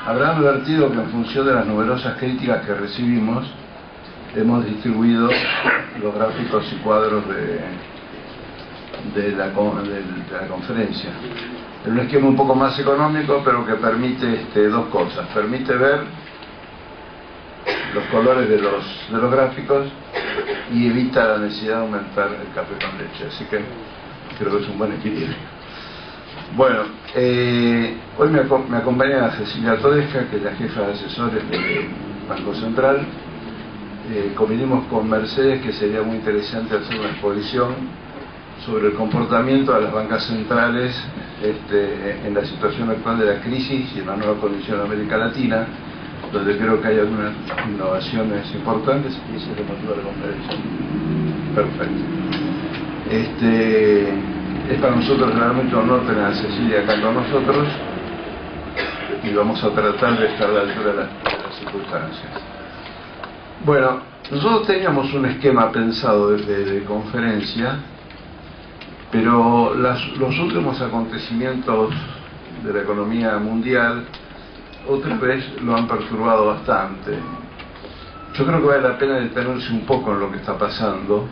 Habrán advertido que en función de las numerosas críticas que recibimos, hemos distribuido los gráficos y cuadros de la conferencia. Es un esquema un poco más económico, pero que permite dos cosas. Permite ver los colores de los gráficos y evita la necesidad de aumentar el café con leche. Así que creo que es un buen equilibrio. Bueno, hoy me acompaña Cecilia Todesca, que es la jefa de asesores del Banco Central. Convinimos con Mercedes que sería muy interesante hacer una exposición sobre el comportamiento de las bancas centrales en la situación actual de la crisis y en la nueva condición de América Latina, donde creo que hay algunas innovaciones importantes, y ese es el motivo de la conferencia. Perfecto. Es para nosotros realmente un honor tener a Cecilia acá con nosotros, y vamos a tratar de estar a la altura de las circunstancias. Bueno, nosotros teníamos un esquema pensado de conferencia, pero los últimos acontecimientos de la economía mundial otra vez lo han perturbado bastante. Yo creo que vale la pena detenerse un poco en lo que está pasando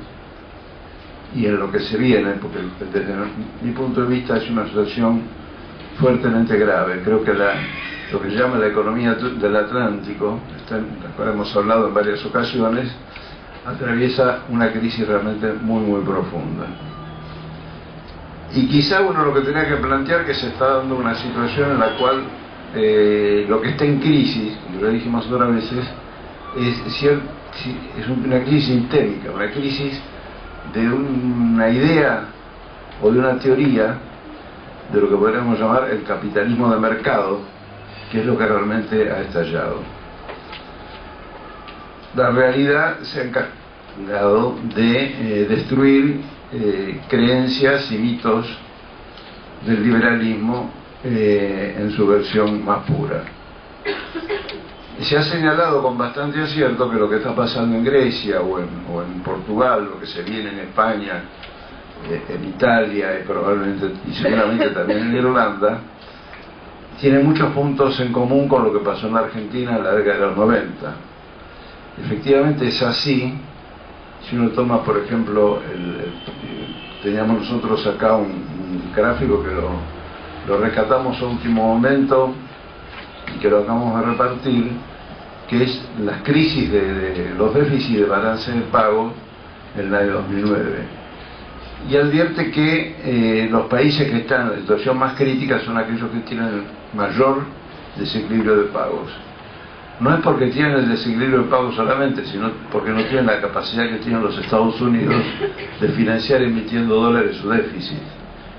y en lo que se viene, porque desde mi punto de vista es una situación fuertemente grave. Creo que lo que se llama la economía del Atlántico, de la cual hemos hablado en varias ocasiones, atraviesa una crisis realmente muy muy profunda. Y quizá uno lo que tenía que plantear que se está dando una situación en la cual lo que está en crisis, como lo dijimos otras veces, es una crisis sistémica, una crisis de una idea o de una teoría de lo que podríamos llamar el capitalismo de mercado, que es lo que realmente ha estallado. La realidad se ha encargado de destruir creencias y mitos del liberalismo en su versión más pura. Se ha señalado con bastante acierto que lo que está pasando en Grecia o en Portugal, lo que se viene en España, en Italia y probablemente y seguramente también en Irlanda, tiene muchos puntos en común con lo que pasó en la Argentina en la década de los 90. Efectivamente es así. Si uno toma, por ejemplo, teníamos nosotros acá un gráfico que lo rescatamos a último momento y que lo acabamos de repartir, que es las crisis de los déficits de balance de pago en el año 2009. Y advierte que los países que están en la situación más crítica son aquellos que tienen el mayor desequilibrio de pagos. No es porque tienen el desequilibrio de pagos solamente, sino porque no tienen la capacidad que tienen los Estados Unidos de financiar emitiendo dólares su déficit.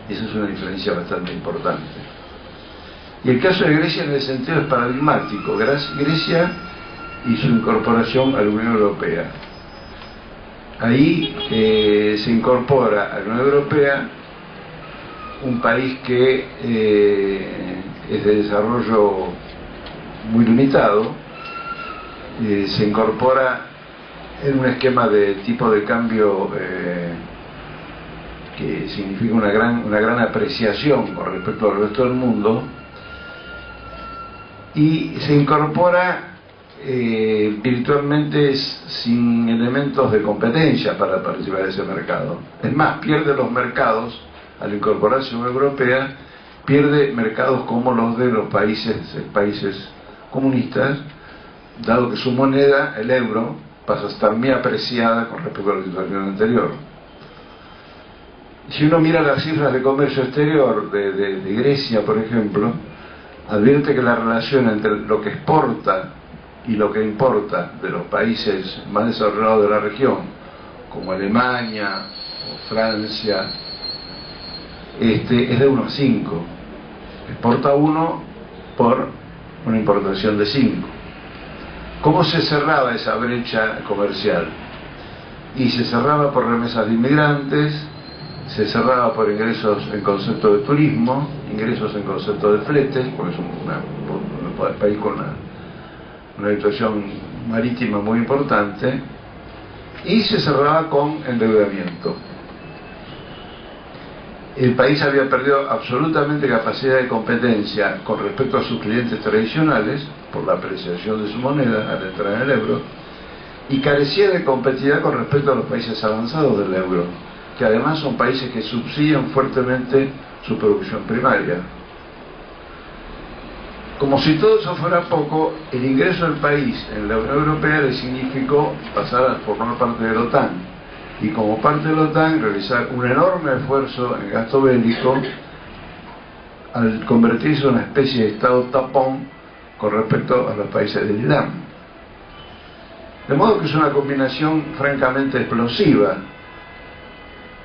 Y esa es una diferencia bastante importante. Y el caso de Grecia en ese sentido es paradigmático. Grecia y su incorporación a la Unión Europea. Ahí se incorpora a la Unión Europea un país que es de desarrollo muy limitado, se incorpora en un esquema de tipo de cambio que significa una gran apreciación con respecto al resto del mundo, y se incorpora virtualmente sin elementos de competencia para participar de ese mercado. Es más, pierde los mercados al incorporarse a la Unión Europea, pierde mercados como los de los países comunistas, dado que su moneda, el euro, pasa a estar muy apreciada con respecto a la situación anterior. Si uno mira las cifras de comercio exterior de Grecia, por ejemplo, advierte que la relación entre lo que exporta y lo que importa de los países más desarrollados de la región, como Alemania o Francia, es de 1 a 5. Exporta 1 por una importación de 5. ¿Cómo se cerraba esa brecha comercial? Y se cerraba por remesas de inmigrantes, se cerraba por ingresos en concepto de turismo, ingresos en concepto de fletes, porque es un país con una situación marítima muy importante, y se cerraba con endeudamiento. el país había perdido absolutamente capacidad de competencia con respecto a sus clientes tradicionales, por la apreciación de su moneda al entrar en el euro, y carecía de competitividad con respecto a los países avanzados del euro, que además son países que subsidian fuertemente su producción primaria. Como si todo eso fuera poco, el ingreso del país en la Unión Europea le significó pasar a formar parte de la OTAN, y como parte de la OTAN realizar un enorme esfuerzo en gasto bélico al convertirse en una especie de estado tapón con respecto a los países del Islam. De modo que es una combinación francamente explosiva.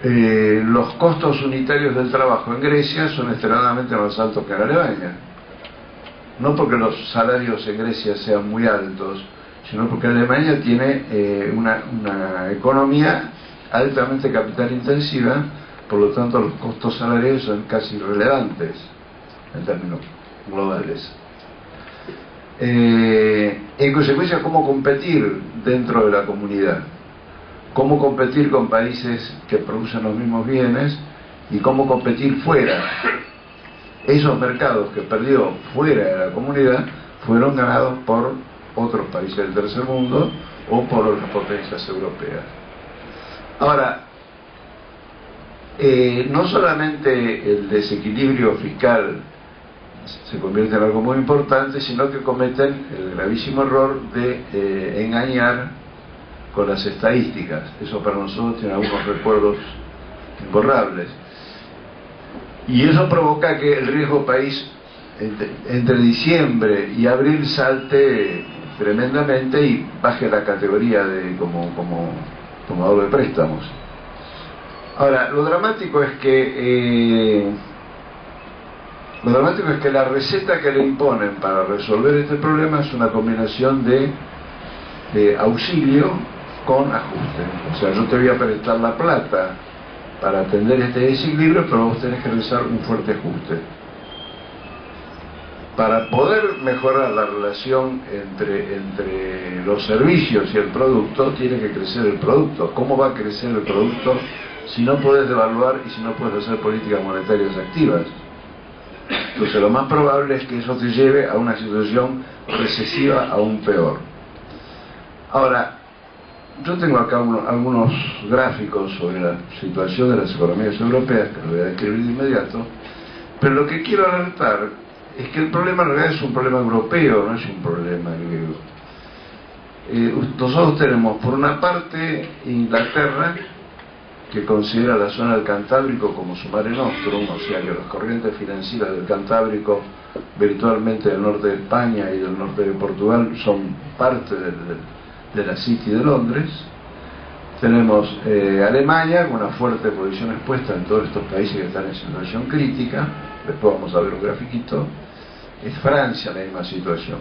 Los costos unitarios del trabajo en Grecia son extremadamente más altos que en Alemania. No porque los salarios en Grecia sean muy altos, sino porque Alemania tiene una economía altamente capital intensiva, por lo tanto los costos salariales son casi irrelevantes en términos globales. En consecuencia, ¿cómo competir dentro de la comunidad? ¿Cómo competir con países que producen los mismos bienes? ¿Y cómo competir fuera? Esos mercados que perdió fuera de la comunidad fueron ganados por otros países del tercer mundo o por las potencias europeas. Ahora, no solamente el desequilibrio fiscal se convierte en algo muy importante, sino que cometen el gravísimo error de engañar con las estadísticas. Eso para nosotros tiene algunos recuerdos imborrables. Y eso provoca que el riesgo país entre diciembre y abril salte tremendamente y baje la categoría de como tomador de préstamos. Ahora, lo dramático es que la receta que le imponen para resolver este problema es una combinación de auxilio con ajuste. O sea, yo te voy a prestar la plata para atender este desequilibrio, pero vos tenés que realizar un fuerte ajuste. Para poder mejorar la relación entre los servicios y el producto, tiene que crecer el producto. ¿Cómo va a crecer el producto si no podés devaluar y si no podés hacer políticas monetarias activas? Entonces lo más probable es que eso te lleve a una situación recesiva aún peor. Ahora, yo tengo acá algunos gráficos sobre la situación de las economías europeas, que lo voy a describir de inmediato, pero lo que quiero alertar es que el problema en realidad es un problema europeo, no es un problema griego. Nosotros tenemos por una parte Inglaterra, que considera la zona del Cantábrico como su mare nostrum, o sea que las corrientes financieras del Cantábrico, virtualmente del norte de España y del norte de Portugal, son parte de la City de Londres. Tenemos Alemania con una fuerte posición expuesta en todos estos países que están en situación crítica. Después vamos a ver un grafiquito. Es Francia la misma situación.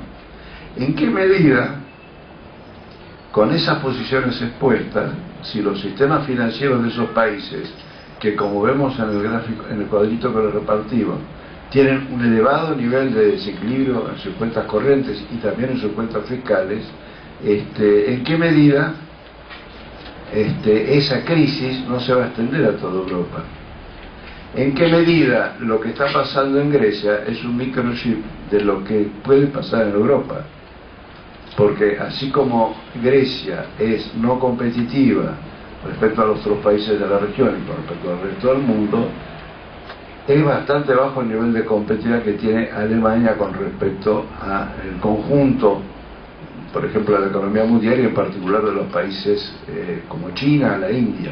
¿En qué medida, con esas posiciones expuestas, si los sistemas financieros de esos países, que como vemos en el gráfico, en el cuadrito que lo repartimos, tienen un elevado nivel de desequilibrio en sus cuentas corrientes y también en sus cuentas fiscales, en qué medida esa crisis no se va a extender a toda Europa? ¿En qué medida lo que está pasando en Grecia es un microchip de lo que puede pasar en Europa? Porque así como Grecia es no competitiva respecto a los otros países de la región y con respecto al resto del mundo, es bastante bajo el nivel de competitividad que tiene Alemania con respecto al conjunto, por ejemplo, de la economía mundial y en particular de los países como China, la India.